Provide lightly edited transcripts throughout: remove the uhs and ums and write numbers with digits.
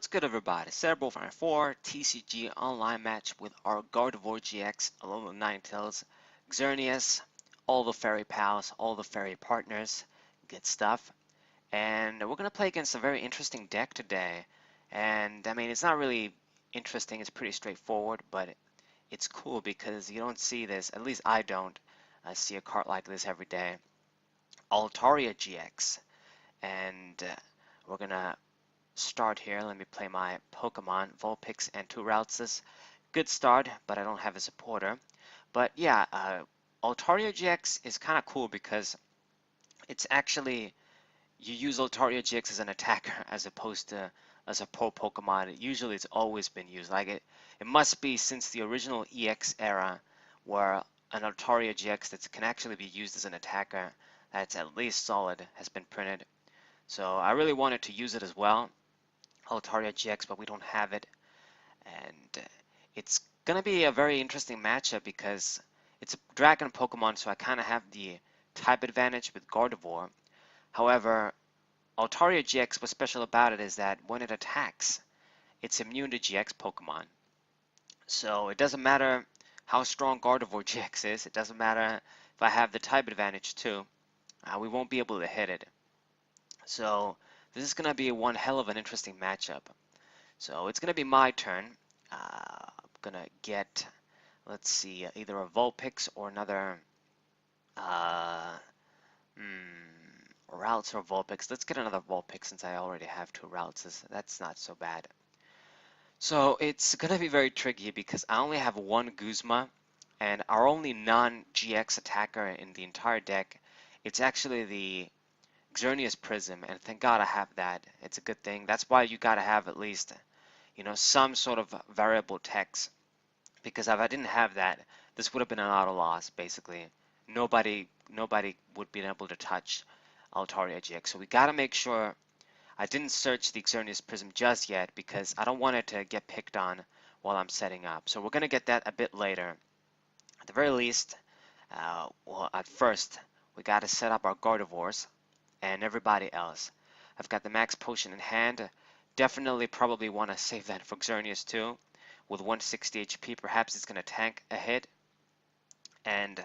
What's good, everybody? Cerebral 4 TCG online match with our Gardevoir GX, Alolan Ninetales, Xerneas, all the fairy pals, all the fairy partners, good stuff. And we're gonna play against a very interesting deck today. And I mean, it's not really interesting; it's pretty straightforward, but it's cool because you don't see this. At least I don't see a card like this every day. Altaria GX, and we're gonna start here. Let me play my Pokemon, Vulpix and 2 Routses. Good start, but I don't have a supporter. But yeah, Altaria GX is kind of cool because it's actually, you use Altaria GX as an attacker as opposed to as a pro Pokemon. Usually it's always been used. Like it must be since the original EX era where an Altaria GX that can actually be used as an attacker that's at least solid has been printed. So I really wanted to use it as well. Altaria GX, but we don't have it. And it's going to be a very interesting matchup because it's a dragon Pokemon, so I kind of have the type advantage with Gardevoir. However, Altaria GX, what's special about it is that when it attacks, it's immune to GX Pokemon. So it doesn't matter how strong Gardevoir GX is, it doesn't matter if I have the type advantage too, we won't be able to hit it. So this is going to be one hell of an interesting matchup. So it's going to be my turn. I'm going to get, let's see, either a Vulpix or another Routes or Vulpix. Let's get another Vulpix since I already have 2 Routes. That's not so bad. So it's going to be very tricky because I only have 1 Guzma, and our only non-GX attacker in the entire deck, it's actually the Xerneas Prism, and thank God I have that. It's a good thing. That's why you gotta have at least, some sort of variable text. Because if I didn't have that, this would have been an auto loss, basically. Nobody would be able to touch Altaria GX. So we gotta make sure. I didn't search the Xerneas Prism just yet because I don't want it to get picked on while I'm setting up. So we're gonna get that a bit later. At the very least, well, at first, we gotta set up our Gardevoirs and everybody else. I've got the max potion in hand. Definitely probably want to save that for Xerneas too. With 160 HP, perhaps it's going to tank a hit. And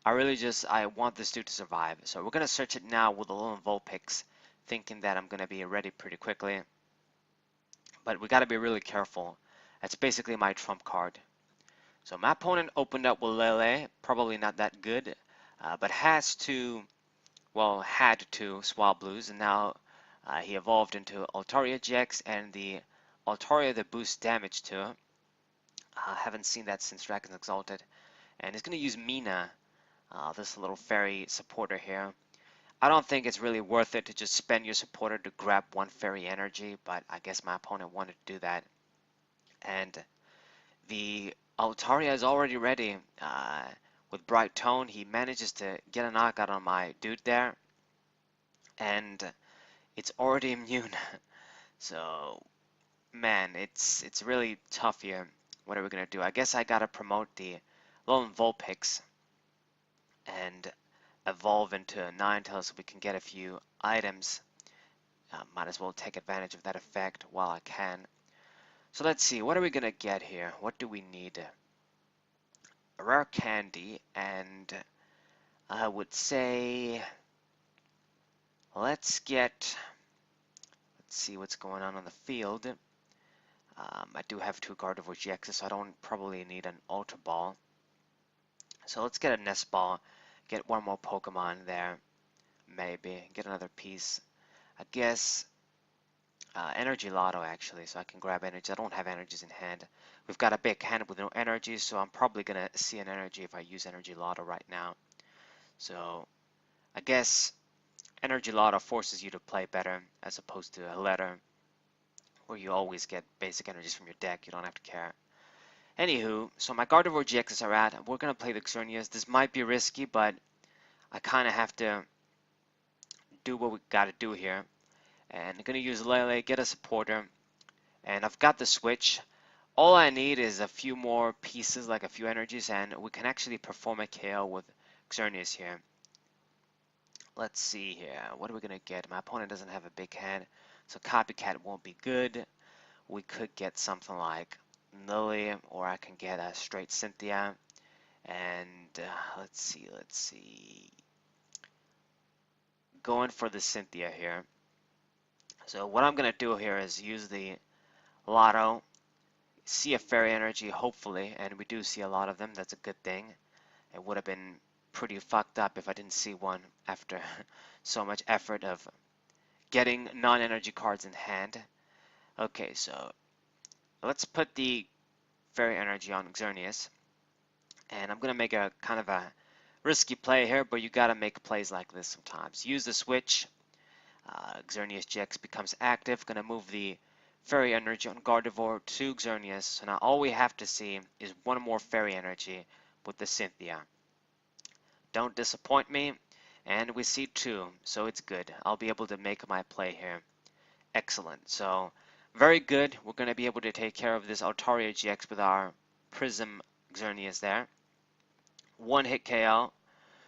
I want this dude to survive. So we're going to search it now with a little Vulpix, thinking that I'm going to be ready pretty quickly. But we got to be really careful. That's basically my trump card. So my opponent opened up with Lele, probably not that good, but had to Swablues, and now he evolved into Altaria GX and the Altaria that boosts damage to. Haven't seen that since Dragon's Exalted. And he's going to use Mina, this little fairy supporter here. I don't think it's really worth it to just spend your supporter to grab 1 fairy energy, but I guess my opponent wanted to do that. And the Altaria is already ready. With Bright Tone, he manages to get a knockout on my dude there. And it's already immune. So, man, it's really tough here. What are we gonna do? I guess I gotta promote the Alolan Vulpix and evolve into a Ninetales so we can get a few items. Might as well take advantage of that effect while I can. So let's see, what are we gonna get here? What do we need? A rare candy, and I would say let's see what's going on the field. I do have 2 Gardevoir GXs, so I don't probably need an Ultra Ball. So let's get a Nest Ball, get 1 more Pokemon there, maybe, get another piece. I guess Energy Lotto actually, so I can grab energy. I don't have energies in hand. We've got a big hand with no energy, so I'm probably going to see an energy if I use Energy Lotto right now. So I guess Energy Lotto forces you to play better as opposed to a letter where you always get basic energies from your deck. You don't have to care. Anywho, so my Gardevoir GXs are at. We're going to play the Xerneas. This might be risky, but I kind of have to do what we got to do here. And I'm going to use Lele, get a supporter. And I've got the switch. All I need is a few more pieces, like a few energies, and we can actually perform a KO with Xerneas here. Let's see here. What are we going to get? My opponent doesn't have a big hand, so Copycat won't be good. we could get something like Lily, or I can get a straight Cynthia. And let's see. Going for the Cynthia here. So what I'm going to do here is use the Lotto, see a fairy energy, hopefully, and we do see a lot of them. That's a good thing. It would have been pretty fucked up if I didn't see one after so much effort of getting non-energy cards in hand. Okay, so let's put the fairy energy on Xerneas, and I'm going to make a kind of a risky play here, but you got to make plays like this sometimes. Use the switch. Xerneas GX becomes active. Going to move the fairy energy on Gardevoir to Xerneas. So now all we have to see is one more fairy energy with the Cynthia. Don't disappoint me. And we see two, so it's good. I'll be able to make my play here. Excellent. So very good. We're going to be able to take care of this Altaria GX with our Prism Xerneas there. One hit KO.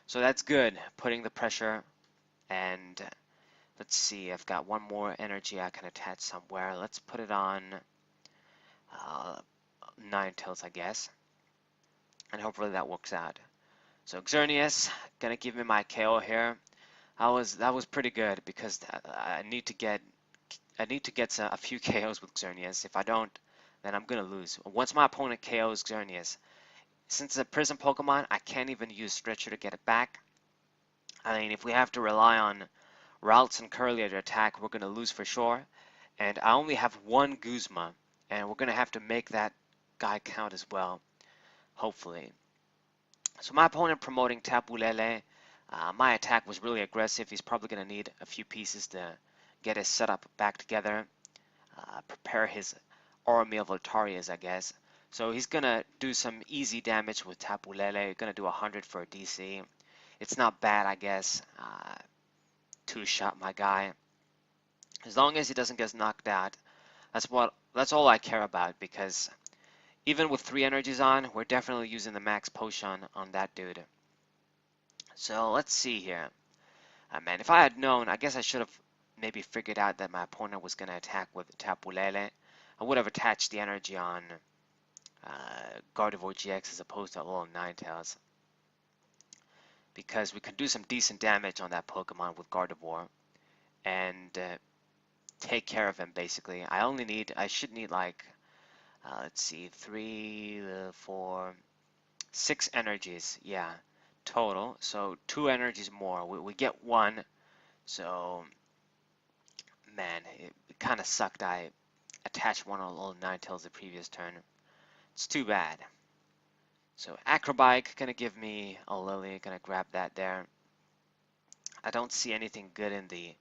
So that's good. Putting the pressure. And let's see. I've got one more energy I can attach somewhere. Let's put it on Ninetales, I guess. And hopefully that works out. So Xerneas gonna give me my KO here. That was pretty good because I need to get a few KOs with Xerneas. If I don't, then I'm gonna lose. Once my opponent KOs Xerneas, since it's a Prism Pokemon, I can't even use Stretcher to get it back. I mean, if we have to rely on Routes and Curlier to attack, we're gonna lose for sure. And I only have one Guzma, and we're gonna have to make that guy count as well, hopefully. So my opponent promoting Tapu Lele. My attack was really aggressive. He's probably going to need a few pieces to get his setup back together. Prepare his army of Altarias, I guess. So he's going to do some easy damage with Tapu Lele. Going to do 100 for a DC. It's not bad, I guess. Two-shot my guy. As long as he doesn't get knocked out, that's all I care about, because even with 3 energies on, we're definitely using the max potion on that dude. So let's see here. Man, if I had known, I guess I should have maybe figured out that my opponent was going to attack with Tapu Lele. I would have attached the energy on Gardevoir GX as opposed to Alolan Ninetales, because we can do some decent damage on that Pokemon with Gardevoir and take care of him basically. I should need like let's see, 3, 4, 6 energies, yeah, total. So 2 energies more. We get 1. So, man, it kind of sucked. I attached one on Alolan Ninetales the previous turn. It's too bad. So Acrobike gonna give me a Lily. Gonna grab that there. I don't see anything good in the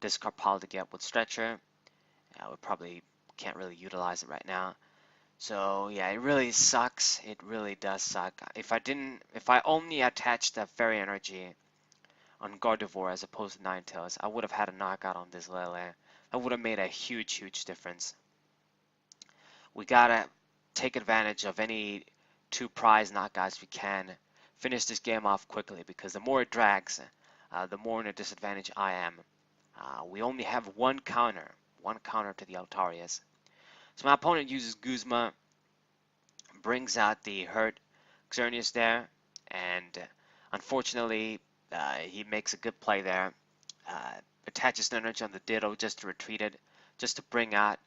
discard pile to get with Stretcher. We probably can't really utilize it right now. So yeah, it really sucks. It really does suck. If I only attached the Fairy Energy on Gardevoir as opposed to Ninetales, I would have had a knockout on this Lele. That would have made a huge difference. We gotta take advantage of any 2 prize knockouts we can. Finish this game off quickly, because the more it drags, the more in a disadvantage I am. We only have one counter to the Altarias. So my opponent uses Guzma, brings out the hurt Xerneas there, and unfortunately he makes a good play there. Attaches the energy on the Ditto just to retreat it, just to bring out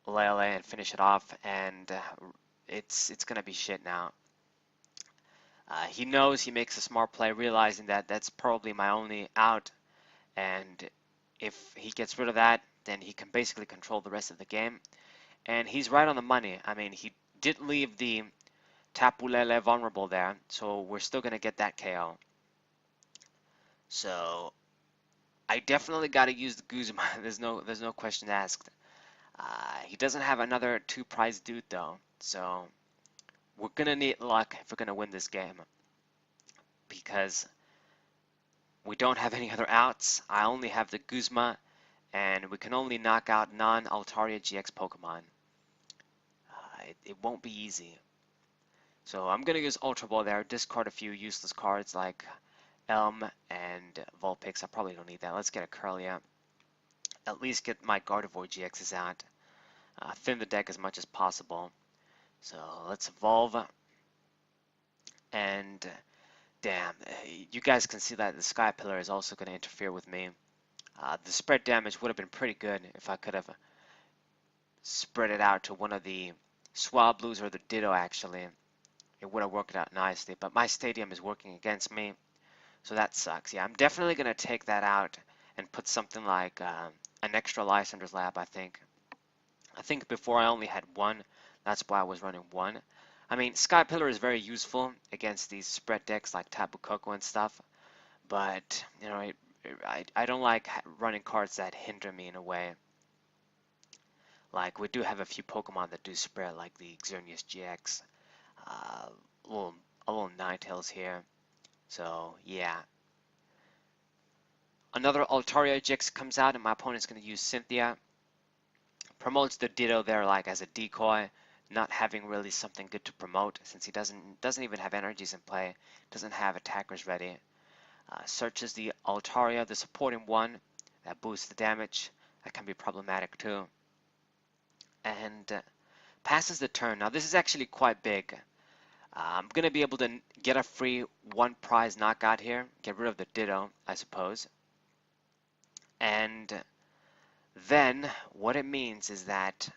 Lele and finish it off, and it's gonna be shit now. He knows, he makes a smart play, realizing that that's probably my only out, and if he gets rid of that, then he can basically control the rest of the game. And he's right on the money. I mean, he did leave the Tapu Lele vulnerable there, so we're still gonna get that KO. So I definitely got to use the Guzma. there's no question asked. He doesn't have another 2 prize dude though, so we're gonna need luck if we're gonna win this game, because we don't have any other outs. I only have the Guzma, and we can only knock out non-Altaria GX Pokemon. It won't be easy. So I'm gonna use Ultra Ball there, discard a few useless cards like Elm and Vulpix. I probably don't need that. Let's get a Curlia. At least get my Gardevoir GXs out. thin the deck as much as possible. So let's evolve, and damn, you guys can see that the Sky Pillar is also going to interfere with me. The spread damage would have been pretty good if I could have spread it out to one of the Swablues or the Ditto actually. It would have worked out nicely, but my stadium is working against me, so that sucks. Yeah, I'm definitely going to take that out and put something like an extra Lysander's Lab, I think. I think before I only had one, that's why I was running one. I mean, Sky Pillar is very useful against these spread decks like Tapu Koko and stuff, but, you know, I don't like running cards that hinder me in a way. Like, we do have a few Pokemon that do spread, like the Xerneas GX, uh, Alolan Ninetales here. So, yeah. Another Altaria GX comes out, and my opponent's going to use Cynthia. Promotes the Ditto there, like, as a decoy, not having really something good to promote, since he doesn't even have energies in play, doesn't have attackers ready. Searches the Altaria, the supporting one, that boosts the damage. That can be problematic too. And passes the turn. Now this is actually quite big. I'm going to be able to get a free one prize knockout here. Get rid of the Ditto, I suppose. And then what it means is that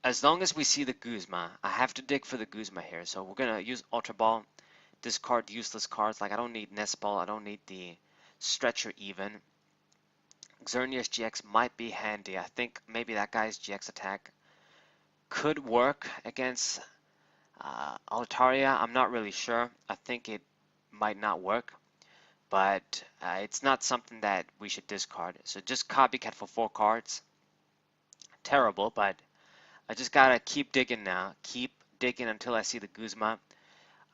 as long as we see the Guzma, I have to dig for the Guzma here. So we're going to use Ultra Ball, discard useless cards. Like I don't need Nest Ball, I don't need the Stretcher even. Xerneas GX might be handy. I think maybe that guy's GX attack could work against Altaria. I'm not really sure. I think it might not work, but it's not something that we should discard. So just Copycat for 4 cards. Terrible, but I just gotta keep digging now. Keep digging until I see the Guzma.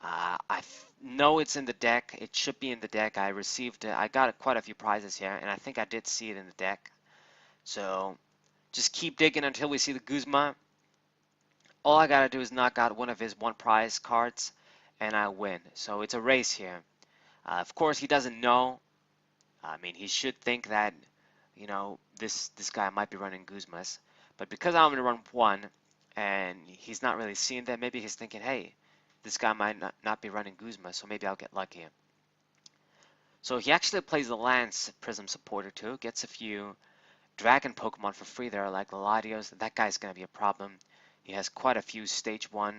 I know it's in the deck. It should be in the deck. I got quite a few prizes here, and I think I did see it in the deck. So just keep digging until we see the Guzma. All I gotta do is knock out one of his one prize cards, and I win. So it's a race here. Of course, he doesn't know. I mean, he should think that, you know, this guy might be running Guzmas. But because I'm gonna run one, and he's not really seeing that, maybe he's thinking, hey, this guy might not be running Guzma, so maybe I'll get lucky. So he actually plays the Lance Prism supporter too, gets a few Dragon Pokemon for free there, like the Latios. That guy's going to be a problem. He has quite a few Stage 1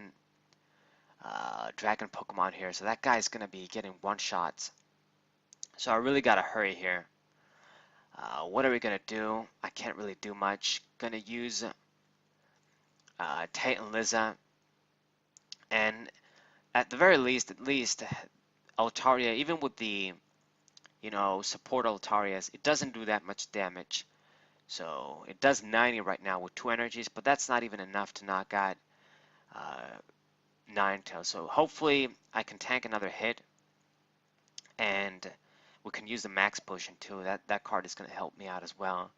Dragon Pokemon here, so that guy's going to be getting one-shots. So I really got to hurry here. What are we going to do? I can't really do much. Going to use Tate and Liza, and at the very least, Altaria, even with the, you know, support Altarias, it doesn't do that much damage. So it does 90 right now with 2 energies, but that's not even enough to knock out Ninetales. So hopefully I can tank another hit, and we can use the max potion too. That card is going to help me out as well.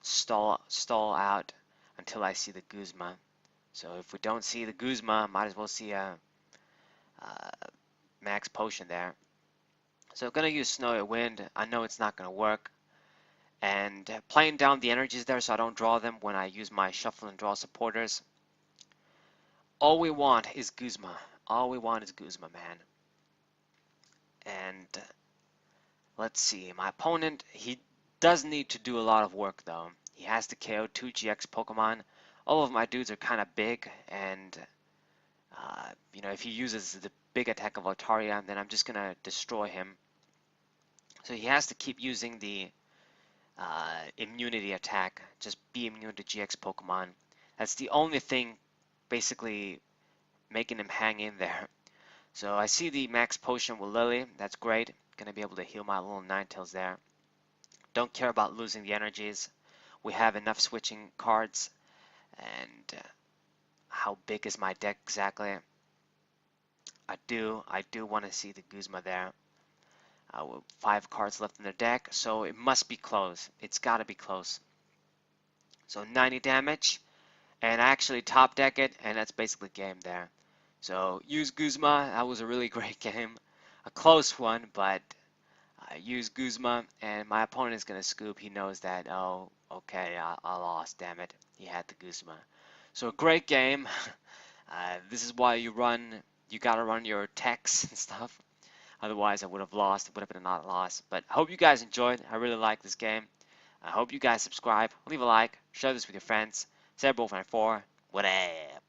Stall out until I see the Guzma. So if we don't see the Guzma, might as well see a max potion there. So I'm going to use Snowy Wind. I know it's not going to work. And playing down the energies there so I don't draw them when I use my shuffle and draw supporters. All we want is Guzma. All we want is Guzma, man. And let's see. My opponent, he does need to do a lot of work though. He has to KO 2 GX Pokemon. All of my dudes are kind of big, and you know, if he uses the big attack of Altaria, then I'm just gonna destroy him. So he has to keep using the immunity attack. Just be immune to GX Pokemon. That's the only thing basically making him hang in there. So I see the max potion with Lily. That's great. Gonna be able to heal my little Ninetales there. Don't care about losing the energies. We have enough switching cards. And how big is my deck exactly? I do want to see the Guzma there. 5 cards left in the deck, so it must be close. It's got to be close. So 90 damage, and I actually top deck it, and that's basically game there. So use Guzma. That was a really great game, a close one, but I use Guzma, and my opponent is going to scoop. He knows that, oh, okay, I lost, damn it. He had the Guzma. So a great game. This is why you gotta run your techs and stuff. Otherwise, I would have lost. It would have been a not loss. But I hope you guys enjoyed. I really like this game. I hope you guys subscribe, leave a like, share this with your friends. Xerneas 4, what up?